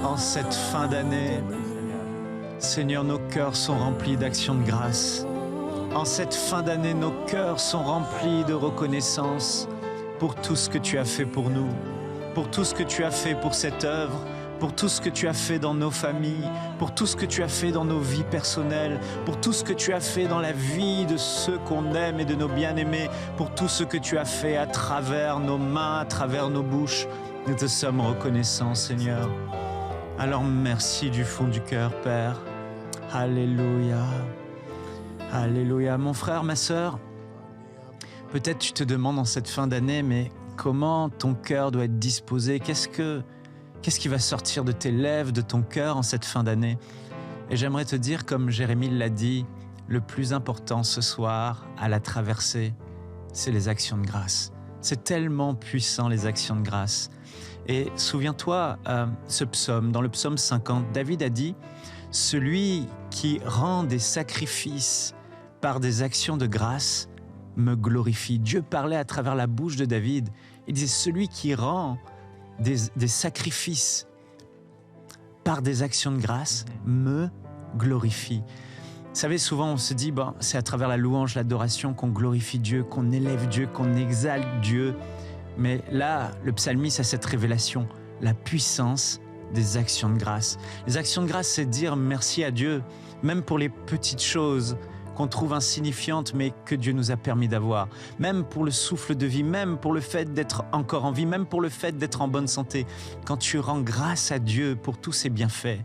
En cette fin d'année, Seigneur, nos cœurs sont remplis d'actions de grâce. En cette fin d'année, nos cœurs sont remplis de reconnaissance pour tout ce que tu as fait pour nous, pour tout ce que tu as fait pour cette œuvre, pour tout ce que tu as fait dans nos familles, pour tout ce que tu as fait dans nos vies personnelles, pour tout ce que tu as fait dans la vie de ceux qu'on aime et de nos bien-aimés, pour tout ce que tu as fait à travers nos mains, à travers nos bouches. Nous te sommes reconnaissants, Seigneur. Alors merci du fond du cœur, Père. Alléluia. Alléluia. Mon frère, ma sœur, peut-être tu te demandes en cette fin d'année, mais comment ton cœur doit être disposé? Qu'est-ce qui va sortir de tes lèvres, de ton cœur en cette fin d'année? Et j'aimerais te dire, comme Jérémie l'a dit, le plus important ce soir, à la traversée, c'est les actions de grâce. C'est tellement puissant, les actions de grâce. Et souviens-toi, ce psaume, dans le psaume 50, David a dit « Celui qui rend des sacrifices par des actions de grâce me glorifie ». Dieu parlait à travers la bouche de David. Il disait « Celui qui rend des sacrifices par des actions de grâce me glorifie ». Vous savez, souvent on se dit c'est à travers la louange, l'adoration qu'on glorifie Dieu, qu'on élève Dieu, qu'on exalte Dieu. Mais là, le psalmiste a cette révélation, la puissance des actions de grâce. Les actions de grâce, c'est dire merci à Dieu, même pour les petites choses qu'on trouve insignifiantes, mais que Dieu nous a permis d'avoir. Même pour le souffle de vie, même pour le fait d'être encore en vie, même pour le fait d'être en bonne santé. Quand tu rends grâce à Dieu pour tous ses bienfaits,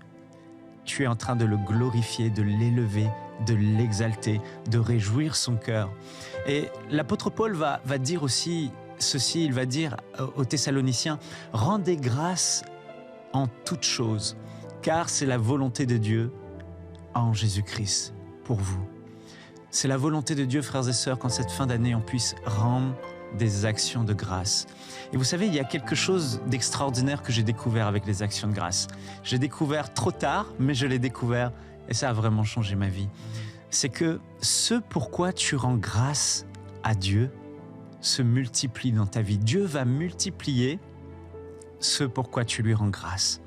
tu es en train de le glorifier, de l'élever, de l'exalter, de réjouir son cœur. Et l'apôtre Paul va dire aussi ceci, il va dire aux Thessaloniciens, « Rendez grâce en toutes choses, car c'est la volonté de Dieu en Jésus-Christ pour vous. » C'est la volonté de Dieu, frères et sœurs, qu'en cette fin d'année, on puisse rendre des actions de grâce. Et vous savez, il y a quelque chose d'extraordinaire que j'ai découvert avec les actions de grâce. J'ai découvert trop tard, mais je l'ai découvert et ça a vraiment changé ma vie. C'est que ce pourquoi tu rends grâce à Dieu se multiplie dans ta vie. Dieu va multiplier ce pourquoi tu lui rends grâce.